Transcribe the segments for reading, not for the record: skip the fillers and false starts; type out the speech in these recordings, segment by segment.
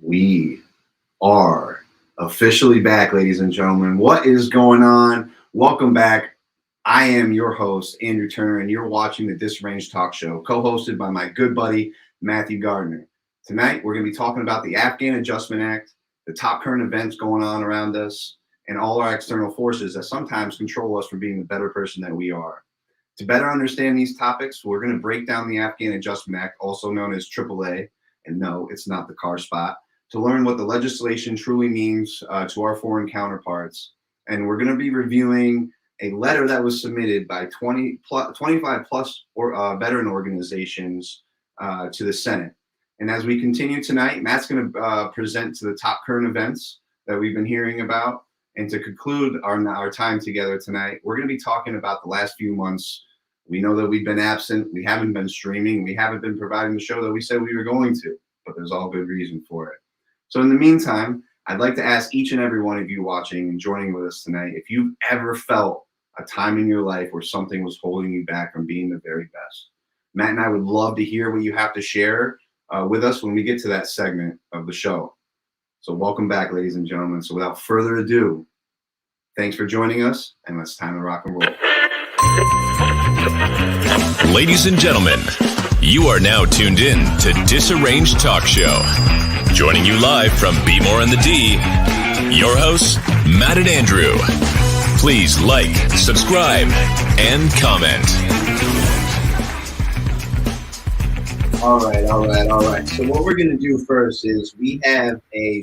We are officially back, ladies and gentlemen. What is going on? Welcome back. I am your host, Andrew Turner, and you're watching the Disarranged Talk Show, co-hosted by my good buddy, Matthew Gardner. Tonight, we're going to be talking about the Afghan Adjustment Act, the top current events going on around us, and all our external forces that sometimes control us from being the better person that we are. To better understand these topics, we're going to break down the Afghan Adjustment Act, also known as AAA, and no, it's not the car spot, to learn what the legislation truly means to our foreign counterparts. And we're going to be reviewing a letter that was submitted by 25 plus veteran organizations to the Senate. And as we continue tonight, Matt's going to present to the top current events that we've been hearing about. And to conclude our time together tonight, we're going to be talking about the last few months. We know that we've been absent. We haven't been streaming. We haven't been providing the show that we said we were going to, but there's all good reason for it. So in the meantime, I'd like to ask each and every one of you watching and joining with us tonight, if you've ever felt a time in your life where something was holding you back from being the very best. Matt and I would love to hear what you have to share with us when we get to that segment of the show. So welcome back, ladies and gentlemen. So without further ado, thanks for joining us, and it's time to rock and roll. Ladies and gentlemen, you are now tuned in to Disarranged Talk Show. Joining you live from Be More in the D, your hosts, Matt and Andrew. Please like, subscribe, and comment. All right. So what we're going to do first is we have a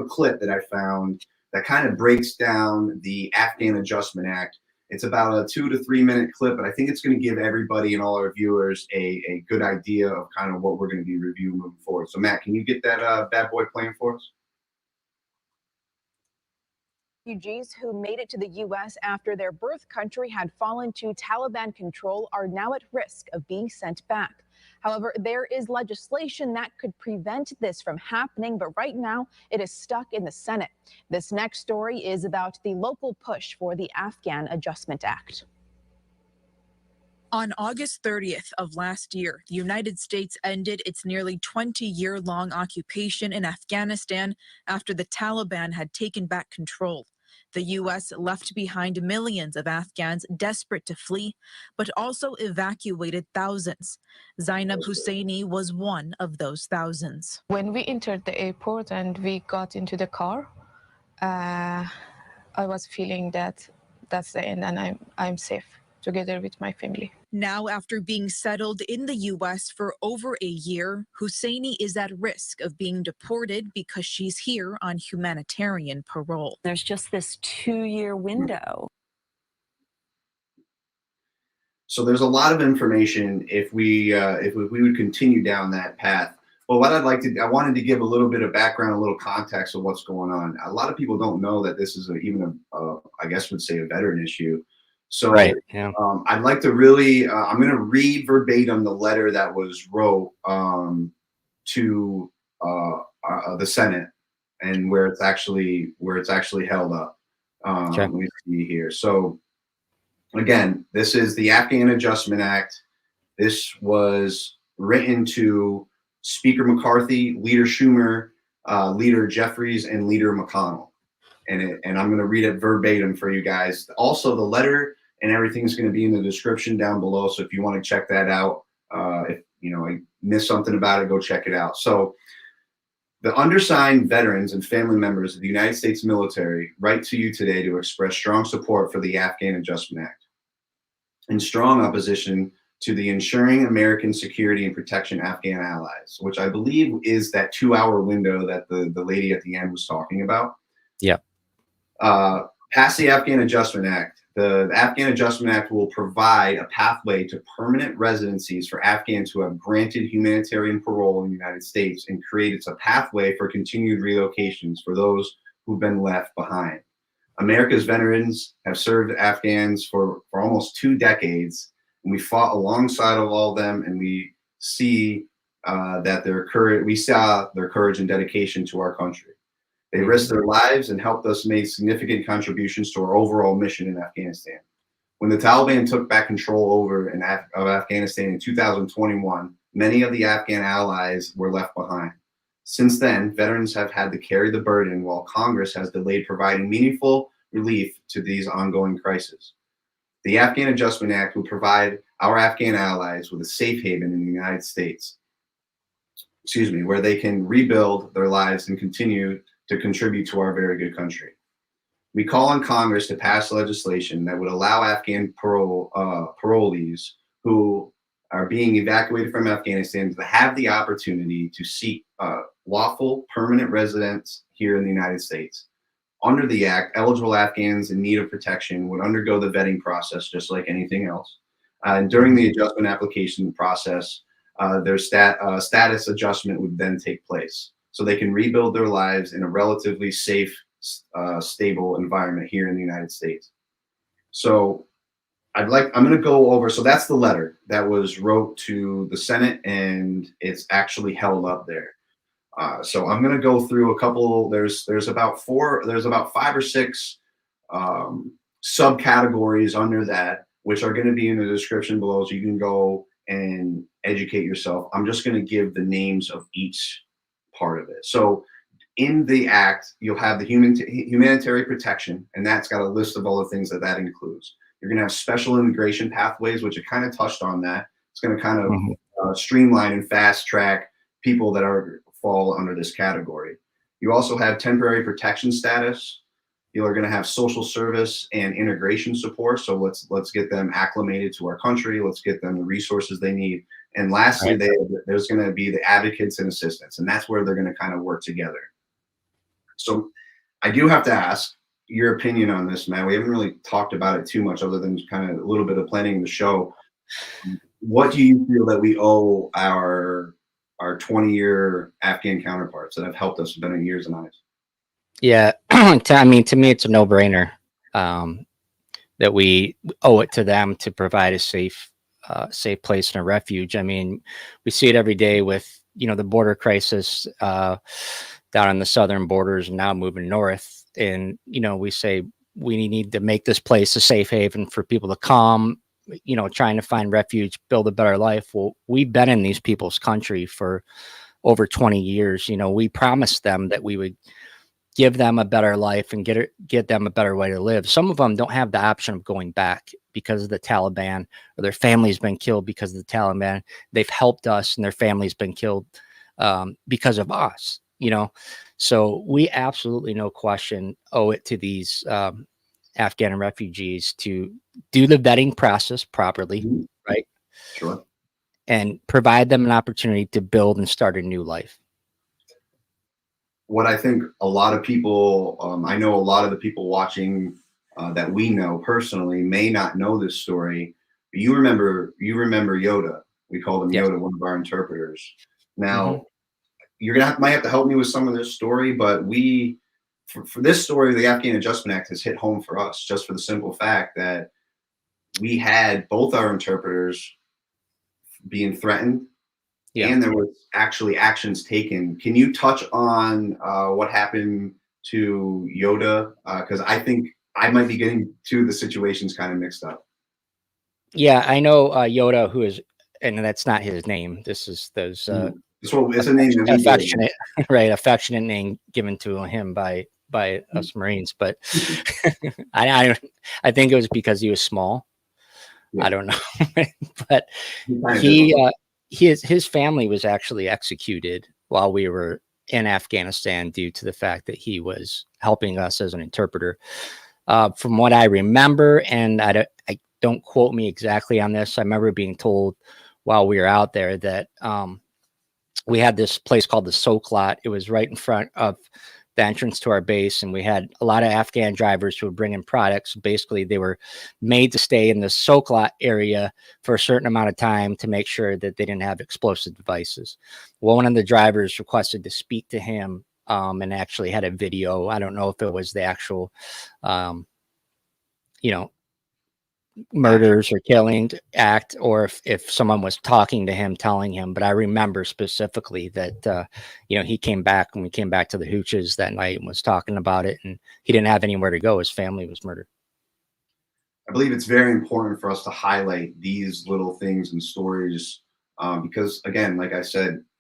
clip that I found that kind of breaks down the Afghan Adjustment Act. It's about a 2 to 3 minute clip, but I think it's going to give everybody and all our viewers a good idea of kind of what we're going to be reviewing moving forward. So Matt, can you get that bad boy playing for us? Refugees who made it to the U.S. after their birth country had fallen to Taliban control are now at risk of being sent back. However, there is legislation that could prevent this from happening, but right now it is stuck in the Senate. This next story is about the local push for the Afghan Adjustment Act. On August 30th of last year, the United States ended its nearly 20-year-long occupation in Afghanistan after the Taliban had taken back control. The U.S. left behind millions of Afghans desperate to flee, but also evacuated thousands. Zainab Husseini was one of those thousands. When we entered the airport and we got into the car, I was feeling that that's the end and I'm safe together with my family. Now, after being settled in the U.S. for over a year, Husseini is at risk of being deported because she's here on humanitarian parole. There's just this 2-year window. So there's a lot of information if we would continue down that path. But what I wanted to give a little bit of background, a little context of what's going on. A lot of people don't know that this is I guess would say a veteran issue. So right, yeah. I'd like to really, I'm going to read verbatim the letter that was wrote to the Senate and where it's actually held up. Okay. Let me see here. So again, this is the Afghan Adjustment Act. This was written to Speaker McCarthy, Leader Schumer, Leader Jeffries, and Leader McConnell. And I'm going to read it verbatim for you guys. Also, the letter and everything is going to be in the description down below. So if you want to check that out, if I missed something about it, go check it out. So the undersigned veterans and family members of the United States military write to you today to express strong support for the Afghan Adjustment Act and strong opposition to the ensuring American security and protection Afghan allies, which I believe is that 2-hour window that the lady at the end was talking about. Yeah. Pass the Afghan Adjustment Act. The Afghan Adjustment Act will provide a pathway to permanent residencies for Afghans who have granted humanitarian parole in the United States and creates a pathway for continued relocations for those who've been left behind. America's veterans have served Afghans for almost 2 decades, and we fought alongside of all of them, and we see that we saw their courage and dedication to our country. They risked their lives and helped us make significant contributions to our overall mission in Afghanistan. When the Taliban took back control of Afghanistan in 2021, many of the Afghan allies were left behind. Since then, veterans have had to carry the burden while Congress has delayed providing meaningful relief to these ongoing crises. The Afghan Adjustment Act would provide our Afghan allies with a safe haven in the United States, where they can rebuild their lives and continue to contribute to our very good country. We call on Congress to pass legislation that would allow Afghan parolees who are being evacuated from Afghanistan to have the opportunity to seek lawful permanent residence here in the United States. Under the act, eligible Afghans in need of protection would undergo the vetting process just like anything else. And during the adjustment application process, their status adjustment would then take place, so they can rebuild their lives in a relatively safe, stable environment here in the United States. So I'm going to go over, so that's the letter that was wrote to the Senate, and it's actually held up there. So I'm going to go through a couple. There's about 5 or 6 subcategories under that, which are going to be in the description below, so you can go and educate yourself. I'm just going to give the names of each part of it. So in the act, you'll have the humanitarian protection, and that's got a list of all the things that includes. You're going to have special immigration pathways, which I kind of touched on that. It's going to kind of streamline and fast track people that fall under this category. You also have temporary protection status. You are going to have social service and integration support. So let's get them acclimated to our country. Let's get them the resources they need. And lastly, there's going to be the advocates and assistants, and that's where they're going to kind of work together. So I do have to ask your opinion on this, Matt. We haven't really talked about it too much other than kind of a little bit of planning the show. What do you feel that we owe our 20-year Afghan counterparts that have helped us, been in years and eyes? Yeah, to me, it's a no-brainer that we owe it to them to provide a safe place and a refuge. I mean, we see it every day with, the border crisis down on the southern borders and now moving north. And, we say we need to make this place a safe haven for people to come, trying to find refuge, build a better life. Well, we've been in these people's country for over 20 years. We promised them that we would give them a better life and get them a better way to live. Some of them don't have the option of going back because of the Taliban, or their family's been killed because of the Taliban. They've helped us and their family's been killed because of us, So we absolutely, no question, owe it to these Afghan refugees to do the vetting process properly, right? Sure. And provide them an opportunity to build and start a new life. What I think a lot of people, I know a lot of the people watching that we know personally may not know this story. But you remember Yoda. We called him Yoda, one of our interpreters. Now, you're might have to help me with some of this story, but for this story, the Afghan Adjustment Act has hit home for us, just for the simple fact that we had both our interpreters being threatened. Yeah. And there was actually actions taken. Can you touch on what happened to Yoda? Because I think I might be getting two of the situations kind of mixed up. Yeah, I know Yoda, who is, and that's not his name. This is those. It's a name that affectionate, right? Affectionate name given to him by us Marines. But I think it was because he was small. Yeah. I don't know, but his family was actually executed while we were in Afghanistan due to the fact that he was helping us as an interpreter. From what I remember, and I don't quote me exactly on this, I remember being told while we were out there that we had this place called the Soak Lot. It was right in front of the entrance to our base, and we had a lot of Afghan drivers who would bring in products. Basically, they were made to stay in the Soak Lot area for a certain amount of time to make sure that they didn't have explosive devices. Well, one of the drivers requested to speak to him and actually had a video. I don't know if it was the actual, murders or killing act, or if someone was talking to him, telling him. But I remember specifically that, he came back when we came back to the Hooches that night and was talking about it, and he didn't have anywhere to go. His family was murdered. I believe it's very important for us to highlight these little things and stories because, again, like I said,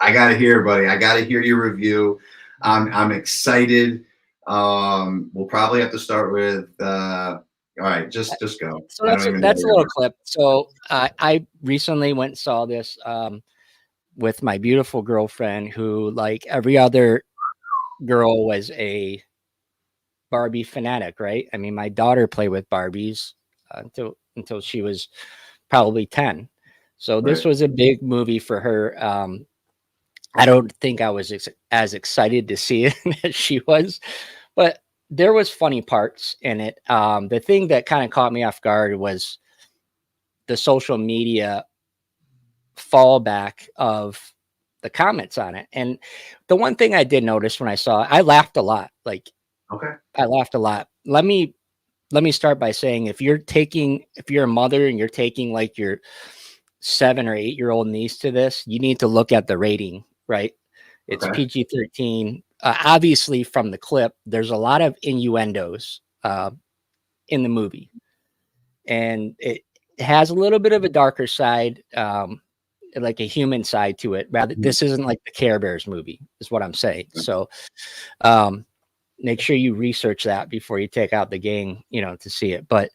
I gotta hear, buddy. I gotta hear your review. I'm excited. We'll probably have to start with. All right, just go. So I don't even know that's a your little clip. So I recently went and saw this with my beautiful girlfriend, who, like every other girl, was a Barbie fanatic, right? I mean, my daughter played with Barbies until she was probably 10. So this right. was a big movie for her. I don't think I was as excited to see it as she was, but there was funny parts in it. The thing that kind of caught me off guard was the social media fallback of the comments on it. And the one thing I did notice when I saw it, I laughed a lot. Like, Okay. I laughed a lot. Let me start by saying, if you're a mother and you're taking like your 7 or 8-year-old niece to this, you need to look at the rating, right? It's Okay. PG-13. Obviously, from the clip, there's a lot of innuendos in the movie, and it has a little bit of a darker side, like a human side to it. Rather, this isn't like the Care Bears movie, is what I'm saying. So, make sure you research that before you take out the gang, to see it. But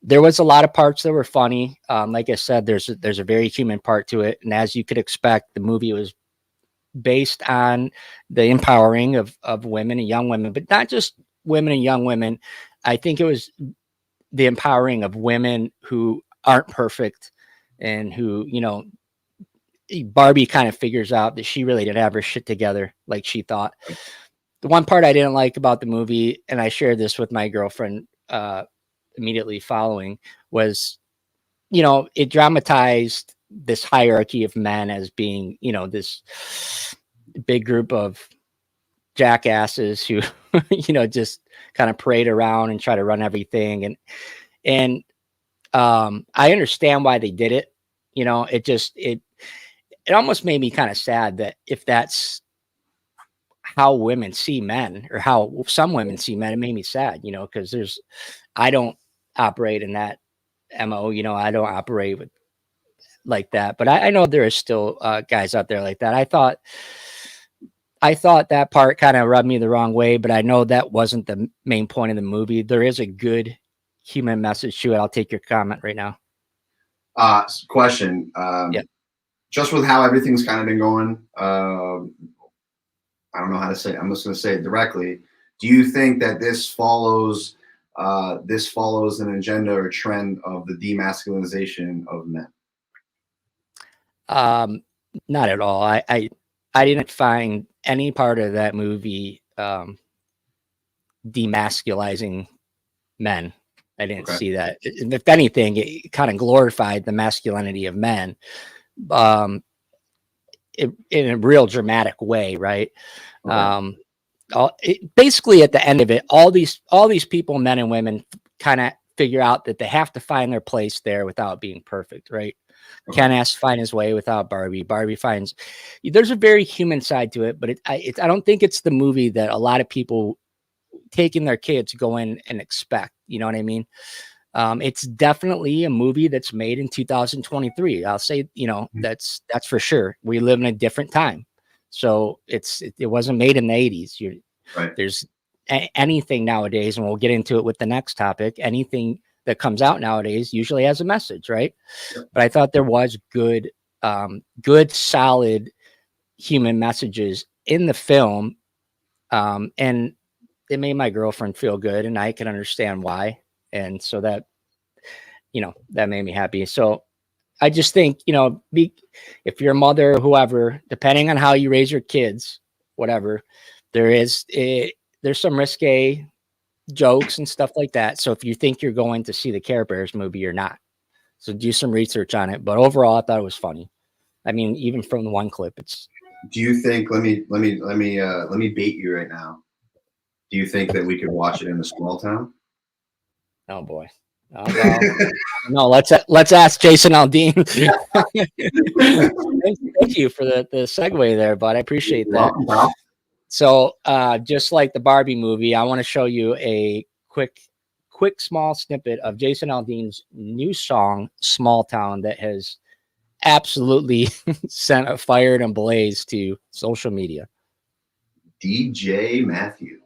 there was a lot of parts that were funny. Like I said, there's a very human part to it, and as you could expect, the movie was based on the empowering of women and young women, but not just women and young women. I think it was the empowering of women who aren't perfect, and who, Barbie kind of figures out that she really didn't have her shit together like she thought. The one part I didn't like about the movie, and I shared this with my girlfriend immediately following, was, it dramatized this hierarchy of men as being, this big group of jackasses who, just kind of parade around and try to run everything. And I understand why they did it. It almost made me kind of sad that if that's how women see men, or how some women see men, it made me sad, because I don't operate in that MO, I don't operate with like that, but I know there is still guys out there like that. I thought that part kind of rubbed me the wrong way, but I know that wasn't the main point of the movie. There is a good human message to it. I'll take your comment right now. Question. Yeah. Just with how everything's kind of been going, I don't know how to say it. I'm just going to say it directly. Do you think that this follows an agenda or trend of the demasculinization of men? Not at all. I didn't find any part of that movie demasculizing men. I didn't see that. If anything, it kind of glorified the masculinity of men, in a real dramatic way, right? Basically, at the end of it, all these people, men and women, kind of figure out that they have to find their place there without being perfect, right? Ken has to find his way without Barbie. Barbie finds. There's a very human side to it, but I don't think it's the movie that a lot of people taking their kids go in and expect. You know what I mean? It's definitely a movie that's made in 2023. I'll say, that's for sure. We live in a different time, so it wasn't made in the 80s. There's anything nowadays, and we'll get into it with the next topic. Anything that comes out nowadays usually has a message, right? But I thought there was good, solid human messages in the film, and it made my girlfriend feel good, and I can understand why. And so that made me happy. So I just think, if you're a mother or whoever, depending on how you raise your kids, whatever, there's some risque jokes and stuff like that. So if you think you're going to see the Care Bears movie, you're not. So do some research on it. But overall, I thought it was funny. I mean, even from the one clip, it's. Do you think? Let me bait you right now. Do you think that we could watch it in a small town? Oh boy. Oh, well, no, let's ask Jason Aldean. Thank you for the segue there, bud. I appreciate that. So just like the Barbie movie, I want to show you a quick small snippet of Jason Aldean's new song, Small Town, that has absolutely sent a fire and blaze to social media. DJ Matthew.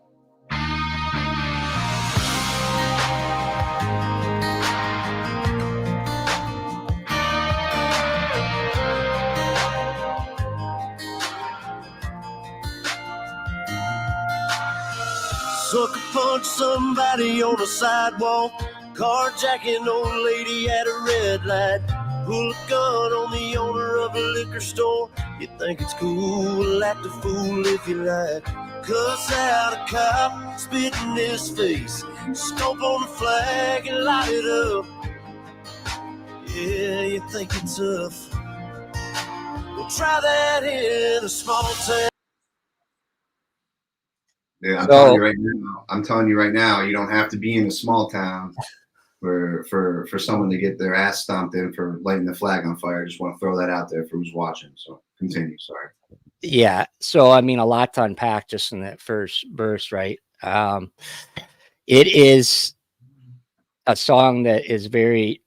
Sucker punch somebody on the sidewalk, carjacking old lady at a red light, pull a gun on the owner of a liquor store. You think it's cool, act a fool if you like. Cuss out a cop, spit in his face, stomp on the flag and light it up. Yeah, you think it's tough? Well, try that in a small town. Yeah, I'm telling you right now, you don't have to be in a small town for someone to get their ass stomped in for lighting the flag on fire. I just want to throw that out there for who's watching. So continue. Sorry. Yeah. So, I mean, a lot to unpack just in that first verse, right? It is a song that is very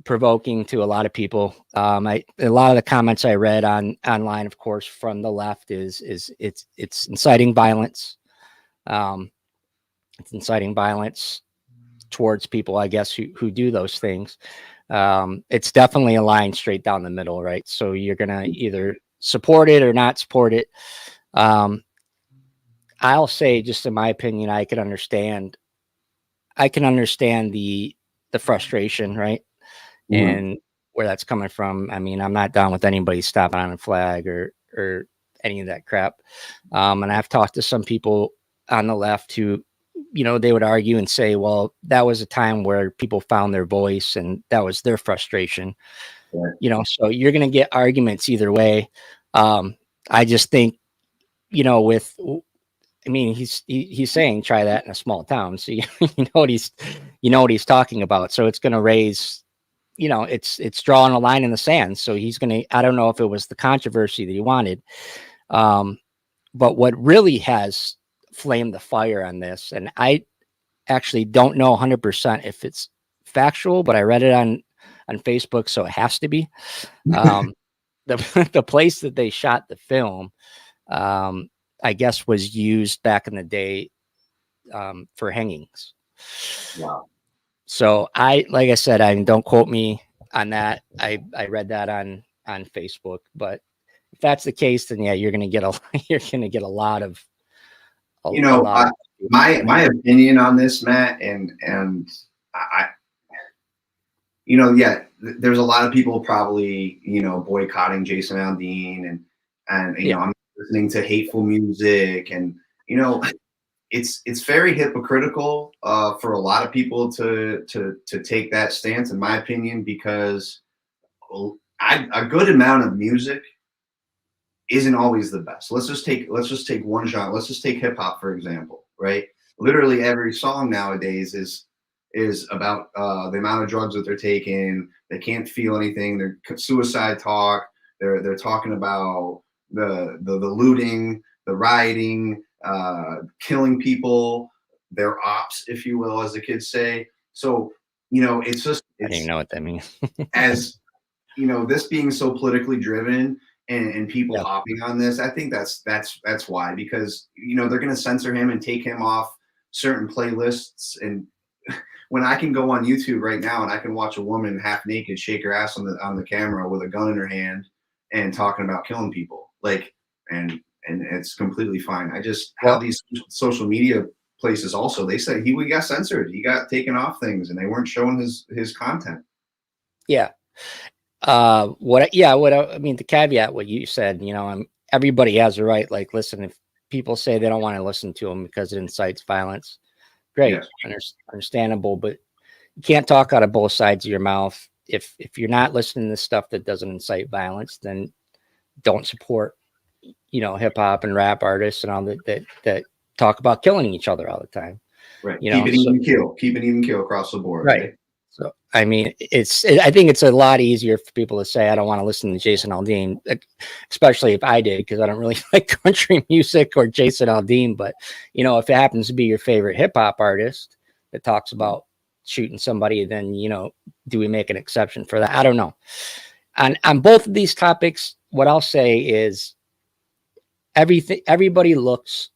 provoking to a lot of people. A lot of the comments I read online, of course, from the left is it's inciting violence. It's inciting violence towards people, I guess, who do those things. It's definitely a line straight down the middle, right? So you're gonna either support it or not support it. I'll say, just in my opinion, I can understand the frustration, right? And where that's coming from. I mean, I'm not down with anybody stopping on a flag or any of that crap. And I've talked to some people on the left who, you know, they would argue and say, well, that was a time where people found their voice and that was their frustration. Yeah. You know, so you're going to get arguments either way. I just think, you know, he's saying try that in a small town. So you know what he's talking about. So it's going to raise, you know, it's drawing a line in the sand. So he's going to, I don't know if it was the controversy that he wanted. But what really has flamed the fire on this, and I actually don't know 100% if it's factual, but I read it on Facebook, so it has to be. The place that they shot the film, I guess, was used back in the day for hangings. Wow. So like I said, don't quote me on that. I read that on Facebook, but if that's the case, then yeah, you're going to get a lot of, my opinion on this, Matt, and I, you know, yeah, there's a lot of people probably, you know, boycotting Jason Aldean and you know, I'm listening to hateful music, and you know, it's very hypocritical for a lot of people to take that stance, in my opinion, because a good amount of music isn't always the best. Let's just take one genre. Let's just take hip hop, for example, right? Literally every song nowadays is about the amount of drugs that they're taking. They can't feel anything. They're suicide talk. They're talking about the looting, the rioting, killing people, their ops, if you will, as the kids say. So, you know, I don't even know what that means. As you know, this being so politically driven and people hopping on this, I think that's why, because, you know, they're going to censor him and take him off certain playlists. And when I can go on YouTube right now and I can watch a woman half naked shake her ass on the camera with a gun in her hand and talking about killing people, like, and it's completely fine. How these social media places also, they said he got censored, he got taken off things, and they weren't showing his content. Yeah. I mean, to caveat what you said, you know, everybody has a right. Like, listen, if people say they don't want to listen to him because it incites violence, great, understandable, but you can't talk out of both sides of your mouth. If you're not listening to stuff that doesn't incite violence, then don't support, you know, hip hop and rap artists and all that talk about killing each other all the time. Right. You keep it even kill across the board. Right. So, I mean, I think it's a lot easier for people to say, I don't want to listen to Jason Aldean, especially if I did, because I don't really like country music or Jason Aldean. But, you know, if it happens to be your favorite hip hop artist that talks about shooting somebody, then, you know, do we make an exception for that? I don't know. On both of these topics, what I'll say is everybody looks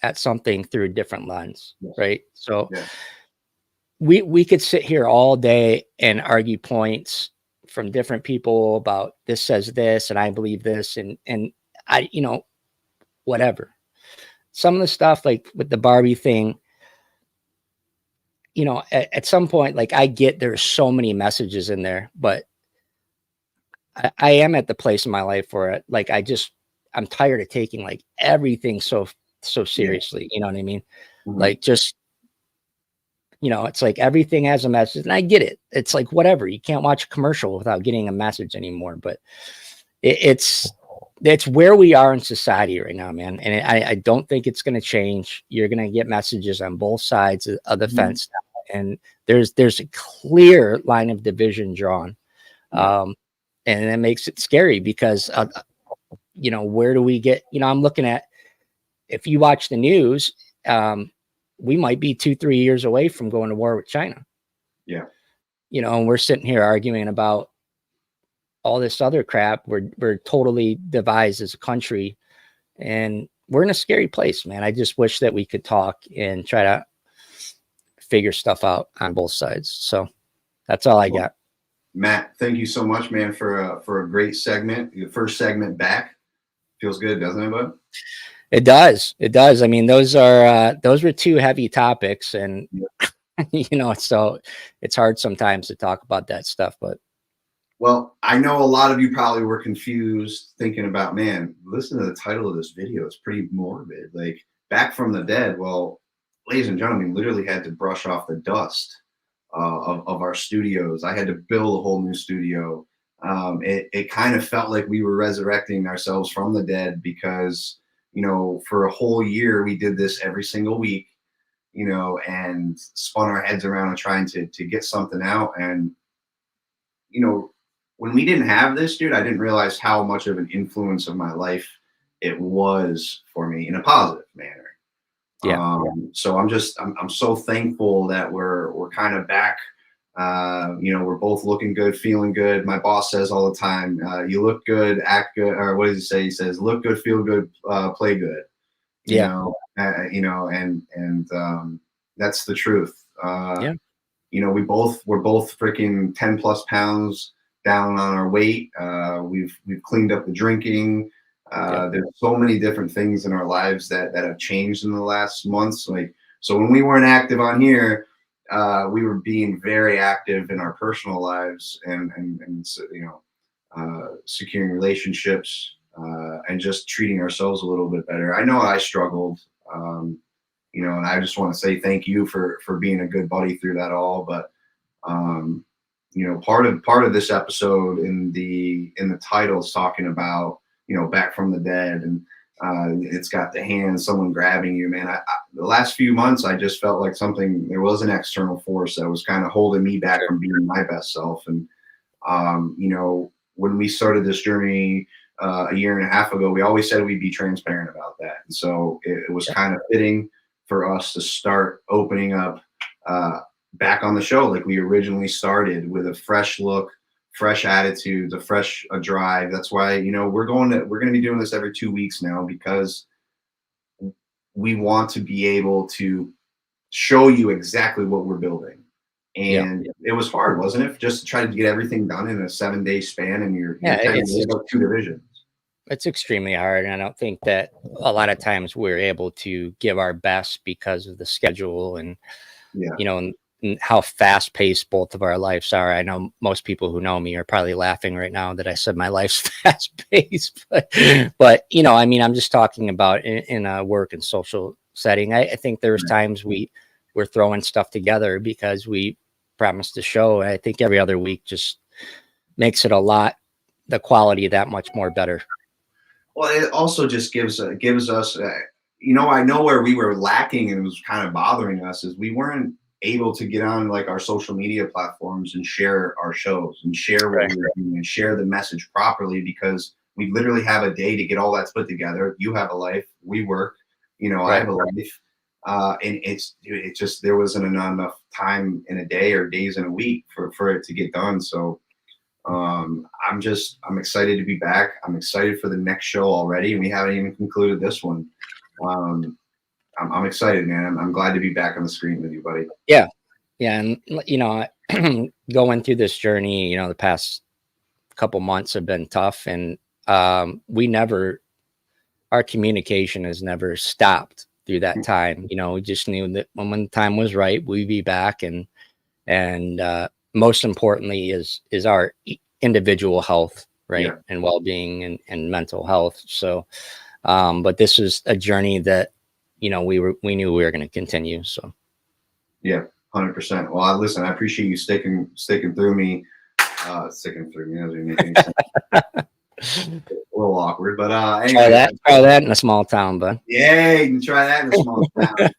at something through a different lens, right? So we could sit here all day and argue points from different people about this says this and I believe this and I, whatever. Some of the stuff like with the Barbie thing, at some point, like I get there's so many messages in there, but I am at the place in my life where like I'm tired of taking like everything so seriously. You know what I mean? Mhm. Like just it's like everything has a message, and I get it. It's like whatever. You can't watch a commercial without getting a message anymore. But it's where we are in society right now, man. And I don't think it's going to change. You're going to get messages on both sides of the fence now, and there's a clear line of division drawn. And it makes it scary because, where do we get, I'm looking at, if you watch the news, we might be 2-3 years away from going to war with China. Yeah. And we're sitting here arguing about all this other crap. We're totally divided as a country, and we're in a scary place, man. I just wish that we could talk and try to figure stuff out on both sides. So that's all I got. Matt, thank you so much, man, for a great segment. Your first segment back. Feels good, doesn't it, bud? It does. It does. I mean, those were two heavy topics, and so it's hard sometimes to talk about that stuff. But well, I know a lot of you probably were confused, thinking about, man, listen to the title of this video. It's pretty morbid. Like Back from the Dead. Well, ladies and gentlemen, literally had to brush off the dust of our studios. I had to build a whole new studio. It kind of felt like we were resurrecting ourselves from the dead because, for a whole year we did this every single week, and spun our heads around and trying to get something out. And, when we didn't have this, dude, I didn't realize how much of an influence of my life it was for me in a positive manner. Yeah. So I'm so thankful that we're kind of back. We're both looking good, feeling good. My boss says all the time, you look good, act good, or what does he say? He says, look good, feel good, play good. And that's the truth. We're both freaking 10 plus pounds down on our weight. We've cleaned up the drinking. There's so many different things in our lives that have changed in the last months. So when we weren't active on here, we were being very active in our personal lives and securing relationships and just treating ourselves a little bit better. I know I struggled, and I just want to say thank you for being a good buddy through that all. But part of this episode in the title is talking about back from the dead, and it's got the hand, someone grabbing you, man. The last few months, I just felt like there was an external force that was kind of holding me back from being my best self. And, when we started this journey a year and a half ago, we always said we'd be transparent about that. And so it was kind of fitting for us to start opening up back on the show like we originally started, with a fresh look, fresh attitudes, a drive. That's why, we're going to be doing this every 2 weeks now, because we want to be able to show you exactly what we're building. And it was hard, wasn't it? Just to try to get everything done in a 7-day span, and you're about 2 divisions. It's extremely hard. And I don't think that a lot of times we're able to give our best because of the schedule and, and how fast paced both of our lives are. I know most people who know me are probably laughing right now that I said my life's fast paced, but I'm just talking about in a work and social setting. I think there's times we're throwing stuff together because we promised the show. And I think every other week just makes it the quality that much more better. Well, it also just gives us, I know where we were lacking and it was kind of bothering us is we weren't able to get on like our social media platforms and share our shows and share what we were doing and share the message properly, because we literally have a day to get all that put together. You have a life, we work, I have a life. And it's just, there wasn't enough time in a day or days in a week for it to get done. So I'm excited to be back. I'm excited for the next show already, and we haven't even concluded this one. I'm excited, man. I'm glad to be back on the screen with you, buddy. Yeah. And going through this journey, the past couple months have been tough, and our communication has never stopped through that time. We just knew that when the time was right, we'd be back, and most importantly is our individual health, right? Yeah. And well-being and mental health. So, but this is a journey that, we knew we were going to continue. So, yeah, 100%. Well, listen, I appreciate you sticking through me. Sticking through me doesn't make any sense. A little awkward, but anyway. Try that in a small town, bud. Yeah, you can try that in a small town.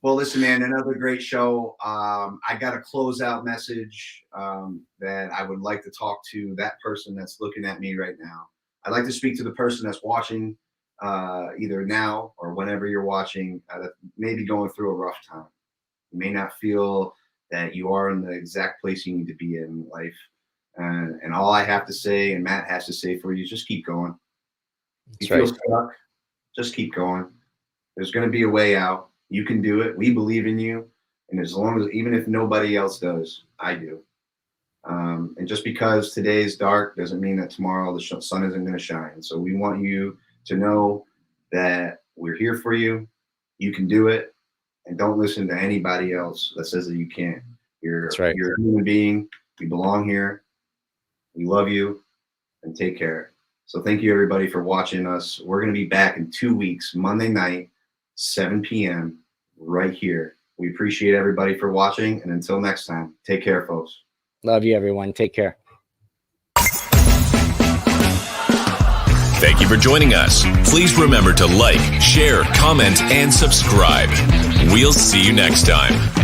Well, listen, man, another great show. I got a closeout message that I would like to talk to that person that's looking at me right now. I'd like to speak to the person that's watching either now or whenever you're watching, that may be going through a rough time. You may not feel that you are in the exact place you need to be in life. And all I have to say, and Matt has to say for you, is just keep going. If you feel stuck, just keep going. There's going to be a way out. You can do it. We believe in you. And as long as, even if nobody else does, I do. And just because today is dark doesn't mean that tomorrow the sun isn't going to shine. So we want you to know that we're here for you. You can do it. And don't listen to anybody else that says that you can't. You're a human being. You belong here. We love you, and take care. So thank you, everybody, for watching us. We're going to be back in 2 weeks, Monday night, 7 p.m., right here. We appreciate everybody for watching, and until next time, take care, folks. Love you, everyone. Take care. Thank you for joining us. Please remember to like, share, comment, and subscribe. We'll see you next time.